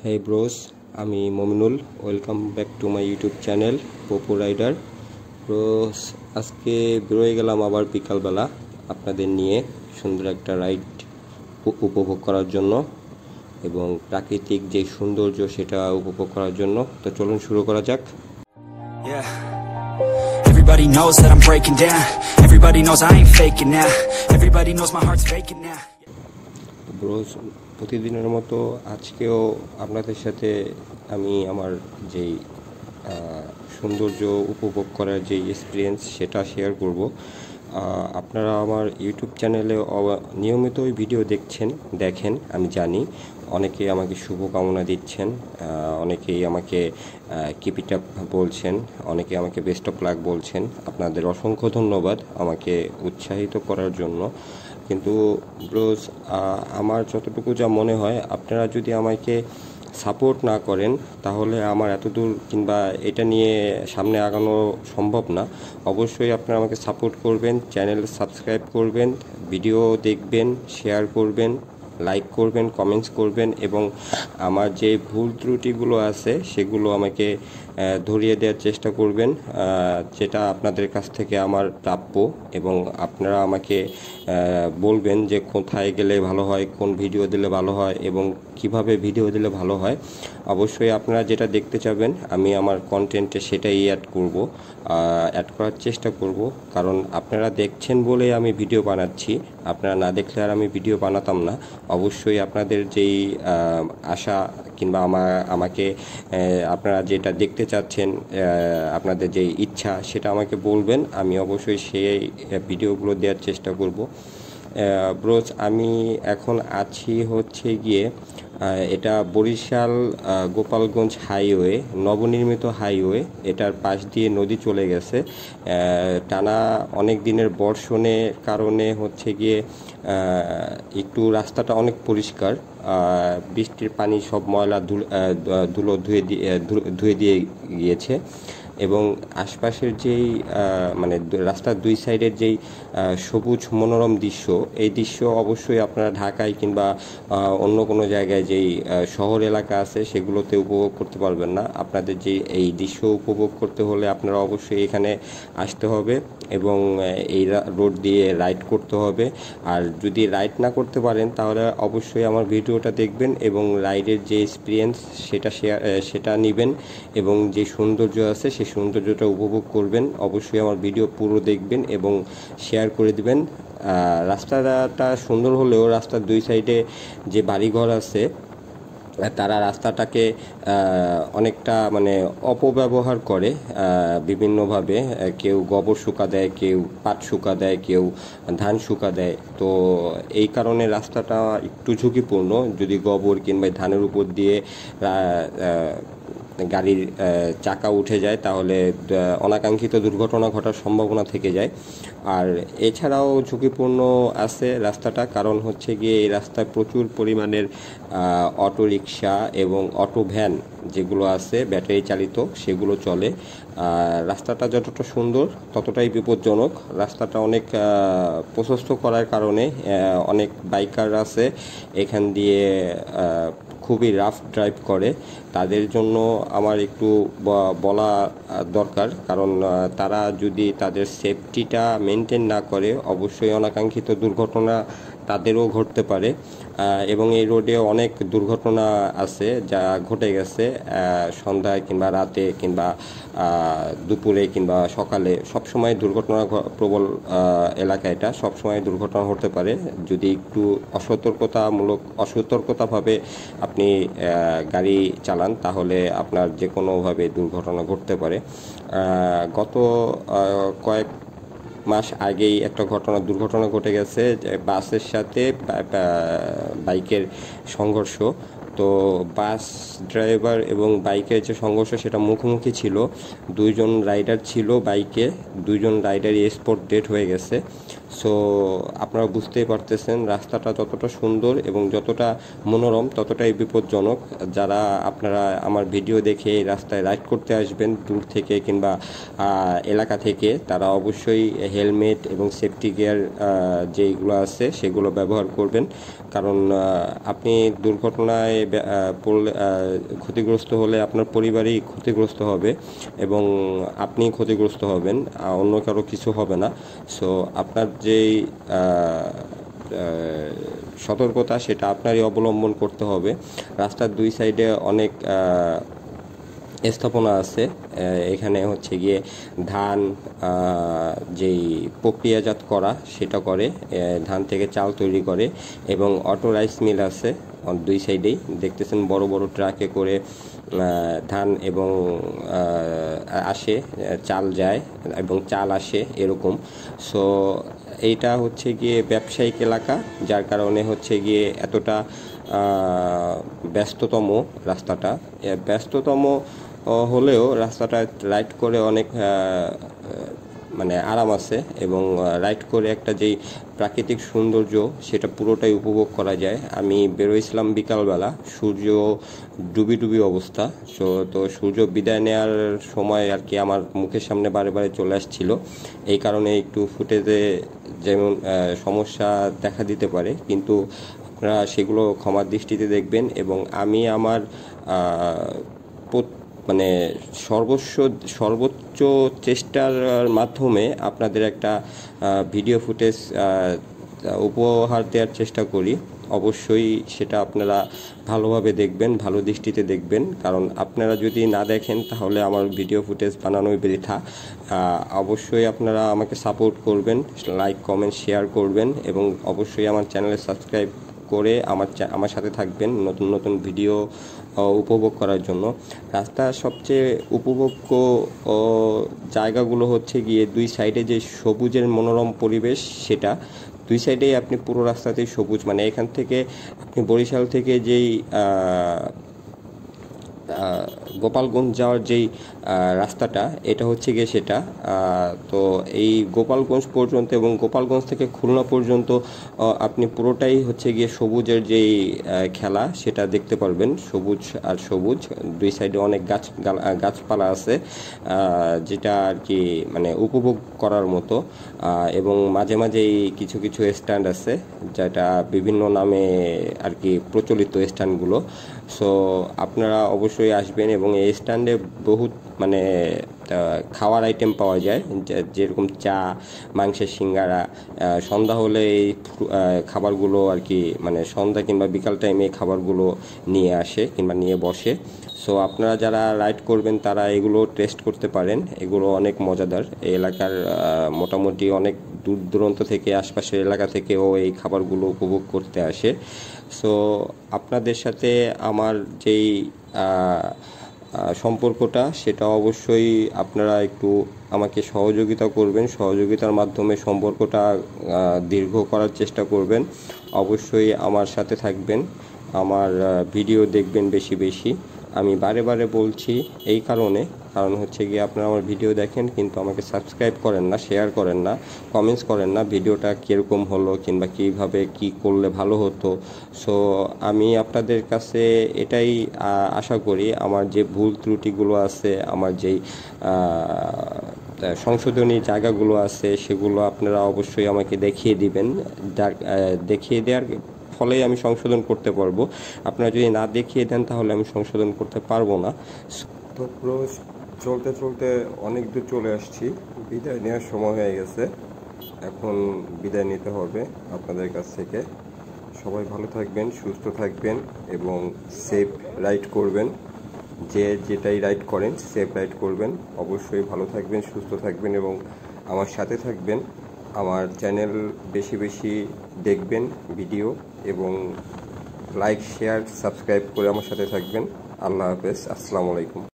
Hey bros, আমি Mominul. Welcome back to my YouTube channel Popo Rider. Bros, আজকে বেরোয় গেলাম আবার বিকালবেলা আপনাদের নিয়ে সুন্দর একটা রাইড উপভোগ করার জন্য এবং প্রাকৃতিক যে সৌন্দর্য সেটা উপভোগ করার জন্য। তো চলুন শুরু করা যাক। Everybody knows that I'm breaking down. Everybody knows I ain't faking now. Everybody knows my heart's faking now. Bros, প্রতিদিনের মতো আজকেও আপনাদের সাথে আমি আমার যেই সৌন্দর্য উপভোগ করার যে এক্সপিরিয়েন্স সেটা শেয়ার করব। আপনারা আমার ইউটিউব চ্যানেলে নিয়মিতই ভিডিও দেখেন আমি জানি। অনেকেই আমাকে শুভকামনা দিচ্ছেন, অনেকেই আমাকে কিপ ইট আপ বলছেন, অনেকে আমাকে বেস্ট অফ লাক বলছেন। আপনাদের অসংখ্য ধন্যবাদ আমাকে উৎসাহিত করার জন্য। কিন্তু ব্রোস, আমার যতটুকু যা মনে হয়, আপনারা যদি আমাকে সাপোর্ট না করেন তাহলে আমার এতদূর কিংবা এটা নিয়ে সামনে আগানো সম্ভব না। অবশ্যই আপনারা আমাকে সাপোর্ট করবেন, চ্যানেল সাবস্ক্রাইব করবেন, ভিডিও দেখবেন, শেয়ার করবেন, লাইক করবেন, কমেন্টস করবেন এবং আমার যে ভুল ত্রুটিগুলো আছে সেগুলো আমাকে ধরিয়ে দেওয়ার চেষ্টা করবেন, যেটা আপনাদের কাছ থেকে আমার প্রাপ্য। এবং আপনারা আমাকে বলবেন যে কোথায় গেলে ভালো হয়, কোন ভিডিও দিলে ভালো হয় এবং কিভাবে ভিডিও দিলে ভালো হয়। অবশ্যই আপনারা যেটা দেখতে চাবেন আমি আমার কন্টেন্টে সেটাই অ্যাড করার চেষ্টা করব, কারণ আপনারা দেখছেন বলেই আমি ভিডিও বানাচ্ছি। আপনারা না দেখলে আর আমি ভিডিও বানাতাম না। অবশ্যই আপনাদের যেই আশা কিংবা আমাকে আপনারা যেটা দেখতে চাচ্ছেন, আপনাদের যেই ইচ্ছা সেটা আমাকে বলবেন, আমি অবশ্যই সেই ভিডিওগুলো দেওয়ার চেষ্টা করব। ব্রোস, আমি এখন আছি হচ্ছে গিয়ে এটা বরিশাল গোপালগঞ্জ হাইওয়ে, নবনির্মিত হাইওয়ে। এটার পাশ দিয়ে নদী চলে গেছে। টানা অনেক দিনের বর্ষণের কারণে হচ্ছে গিয়ে একটু রাস্তাটা অনেক পরিষ্কার। বৃষ্টির পানি সব ময়লা ধুলো ধুয়ে দিয়ে গিয়েছে এবং আশপাশের যেই মানে রাস্তার দুই সাইডের যেই সবুজ মনোরম দৃশ্য, এই দৃশ্য অবশ্যই আপনারা ঢাকায় কিংবা অন্য কোনো জায়গায় যেই শহর এলাকা আছে সেগুলোতে উপভোগ করতে পারবেন না। আপনাদের যে এই দৃশ্য উপভোগ করতে হলে আপনারা অবশ্যই এখানে আসতে হবে এবং এই রোড দিয়ে রাইড করতে হবে। আর যদি রাইড না করতে পারেন তাহলে অবশ্যই আমার ভিডিওটা দেখবেন এবং রাইডের যে এক্সপিরিয়েন্স সেটা নেবেন এবং যে সৌন্দর্য আছে সেই সৌন্দর্যটা উপভোগ করবেন। অবশ্যই আমার ভিডিও পুরো দেখবেন এবং শেয়ার করে দিবেন। রাস্তাটা সুন্দর হলেও রাস্তার দুই সাইডে যে বাড়িঘর আছে তারা রাস্তাটাকে অনেকটা মানে অপব্যবহার করে বিভিন্নভাবে। কেউ গোবর শুকা দেয়, কেউ পাট শুকা দেয়, কেউ ধান শুকা দেয়। তো এই কারণে রাস্তাটা একটু ঝুঁকিপূর্ণ। যদি গোবর কিংবা ধানের উপর দিয়ে গাড়ির চাকা উঠে যায় তাহলে অনাকাঙ্ক্ষিত দুর্ঘটনা ঘটার সম্ভাবনা থেকে যায়। আর এছাড়াও ঝুঁকিপূর্ণ আছে রাস্তাটা, কারণ হচ্ছে গিয়ে এই রাস্তায় প্রচুর পরিমাণের অটো রিক্সা এবং অটো ভ্যান যেগুলো আছে ব্যাটারি চালিত সেগুলো চলে। রাস্তাটা যতটা সুন্দর ততটাই বিপজ্জনক। রাস্তাটা অনেক প্রশস্ত করার কারণে অনেক বাইকার আছে এখান দিয়ে খুবই রাফ ড্রাইভ করে। তাদের জন্য আমার একটু বলা দরকার, কারণ তারা যদি তাদের সেফটিটা মেনটেন না করে অবশ্যই অনাকাঙ্ক্ষিত দুর্ঘটনা তাদেরও ঘটতে পারে। এবং এই রোডে অনেক দুর্ঘটনা আছে যা ঘটে গেছে সন্ধ্যায় কিংবা রাতে কিংবা দুপুরে কিংবা সকালে। সবসময় দুর্ঘটনা প্রবল এলাকা, এটা সবসময় দুর্ঘটনা হতে পারে যদি একটু অসতর্কতাভাবে আপনি গাড়ি চালান, তাহলে আপনার যে কোনোভাবে দুর্ঘটনা ঘটতে পারে। গত কয়েক মাস আগেই একটা দুর্ঘটনা ঘটে গেছে, বাসের সাথে বাইকের সংঘর্ষ। তো বাস ড্রাইভার এবং বাইকের যে সংঘর্ষ সেটা মুখোমুখি ছিল। দুইজন রাইডার ছিল বাইকে, দুইজন রাইডারই স্পট ডেড হয়ে গেছে। সো আপনারা বুঝতেই পারতেছেন রাস্তাটা যতটা সুন্দর এবং যতটা মনোরম ততটাই বিপজ্জনক। যারা আপনারা আমার ভিডিও দেখে এই রাস্তায় রাইড করতে আসবেন দূর থেকে কিংবা এলাকা থেকে, তারা অবশ্যই হেলমেট এবং সেফটি গিয়ার যেগুলো আছে সেগুলো ব্যবহার করবেন। কারণ আপনি দুর্ঘটনায় পড়লে ক্ষতিগ্রস্ত হলে আপনার পরিবারই ক্ষতিগ্রস্ত হবে এবং আপনি ক্ষতিগ্রস্ত হবেন, অন্য কারো কিছু হবে না। সো আপনার যেই সতর্কতা সেটা আপনারই অবলম্বন করতে হবে। রাস্তার দুই সাইডে অনেক স্থাপনা আছে। এখানে হচ্ছে গিয়ে ধান যেই প্রক্রিয়াজাত করা সেটা করে, ধান থেকে চাল তৈরি করে, এবং অটো রাইস মিল আছে দুই সাইডেই। দেখতেছেন বড় বড় ট্রাকে করে ধান এবং আসে, চাল যায় এবং চাল আসে এরকম। সো এইটা হচ্ছে গিয়ে ব্যবসায়িক এলাকা, যার কারণে হচ্ছে গিয়ে এতটা ব্যস্ততম রাস্তাটা। ব্যস্ততম হলেও রাস্তাটা রাইড করে অনেক মানে আরাম আছে এবং রাইড করে একটা যেই প্রাকৃতিক সৌন্দর্য সেটা পুরোটাই উপভোগ করা যায়। আমি বেরোইছিলাম বিকালবেলা, সূর্য ডুবি অবস্থা। তো সূর্য বিদায় নেওয়ার সময় আর কি আমার মুখের সামনে বারে বারে চলে আসছিল। এই কারণে একটু ফুটেজে যেমন সমস্যা দেখা দিতে পারে, কিন্তু আপনারা সেগুলো ক্ষমার দৃষ্টিতে দেখবেন। এবং আমি আমার মানে সর্বোচ্চ চেষ্টার মাধ্যমে আপনাদের একটা ভিডিও ফুটেজ উপহার দেওয়ার চেষ্টা করি। অবশ্যই সেটা আপনারা ভালোভাবে দেখবেন, ভালো দৃষ্টিতে দেখবেন, কারণ আপনারা যদি না দেখেন তাহলে আমার ভিডিও ফুটেজ বানানোই বৃথা। অবশ্যই আপনারা আমাকে সাপোর্ট করবেন, লাইক কমেন্ট শেয়ার করবেন এবং অবশ্যই আমার চ্যানেলে সাবস্ক্রাইব করে আমার সাথে থাকবেন নতুন নতুন ভিডিও উপভোগ করার জন্য। রাস্তার সবচেয়ে উপভোগ্য জায়গাগুলো হচ্ছে গিয়ে দুই সাইডে যে সবুজের মনোরম পরিবেশ, সেটা দুই সাইডেই আপনি পুরো রাস্তাতেই সবুজ। মানে এখান থেকে আপনি বরিশাল থেকে যেই গোপালগঞ্জ যাওয়ার যেই রাস্তাটা, এটা হচ্ছে গিয়ে সেটা। তো এই গোপালগঞ্জ পর্যন্ত এবং গোপালগঞ্জ থেকে খুলনা পর্যন্ত আপনি পুরোটাই হচ্ছে গিয়ে সবুজের যেই খেলা সেটা দেখতে পারবেন। সবুজ আর সবুজ, দুই সাইডে অনেক গাছপালা আছে, যেটা আর কি মানে উপভোগ করার মতো। এবং মাঝে মাঝেই কিছু কিছু স্ট্যান্ড আছে যেটা বিভিন্ন নামে আর কি প্রচলিত স্ট্যান্ডগুলো। সো আপনারা অবশ্যই আসবেন এবং এই স্ট্যান্ডে বহুত মানে খাওয়ার আইটেম পাওয়া যায়, যেরকম চা, মাংসের সিঙ্গারা। সন্ধ্যা হলে এই খাবারগুলো আর কি মানে সন্ধ্যা কিংবা বিকাল টাইমে এই খাবারগুলো নিয়ে আসে কিংবা নিয়ে বসে। সো আপনারা যারা রাইড করবেন তারা এগুলো টেস্ট করতে পারেন, এগুলো অনেক মজাদার। এই এলাকার মোটামুটি অনেক দূর দূরান্ত থেকে, আশপাশের এলাকা থেকেও এই খাবারগুলো উপভোগ করতে আসে। সো আপনাদের সাথে আমার যেই সম্পর্কটা সেটা অবশ্যই আপনারা একটু আমাকে সহযোগিতা করবেন, সহযোগিতার মাধ্যমে সম্পর্কটা দীর্ঘ করার চেষ্টা করবেন। অবশ্যই আমার সাথে থাকবেন, আমার ভিডিও দেখবেন বেশি বেশি। আমি বারে বারে বলছি এই কারণ হচ্ছে গিয়ে আপনারা আমার ভিডিও দেখেন কিন্তু আমাকে সাবস্ক্রাইব করেন না, শেয়ার করেন না, কমেন্টস করেন না ভিডিওটা কীরকম হলো কিংবা কীভাবে কী করলে ভালো হতো। সো আমি আপনাদের কাছে এটাই আশা করি, আমার যে ভুল ত্রুটিগুলো আছে, আমার যেই সংশোধনী জায়গাগুলো আছে সেগুলো আপনারা অবশ্যই আমাকে দেখিয়ে দিবেন। দেখিয়ে দেওয়ার ফলেই আমি সংশোধন করতে পারবো। আপনারা যদি না দেখিয়ে দেন তাহলে আমি সংশোধন করতে পারবো না। তো চলতে চলতে অনেক দূর চলে আসছি, বিদায় নেওয়ার সময় হয়ে গেছে। এখন বিদায় নিতে হবে আপনাদের কাছ থেকে। সবাই ভালো থাকবেন, সুস্থ থাকবেন এবং সেফ রাইড করবেন। যেটাই রাইড করেন সেফ রাইড করবেন। অবশ্যই ভালো থাকবেন, সুস্থ থাকবেন এবং আমার সাথে থাকবেন। আমার চ্যানেল বেশি বেশি দেখবেন ভিডিও এবং লাইক, শেয়ার, সাবস্ক্রাইব করে আমার সাথে থাকবেন। আল্লাহ হাফেজ, আসসালামু আলাইকুম।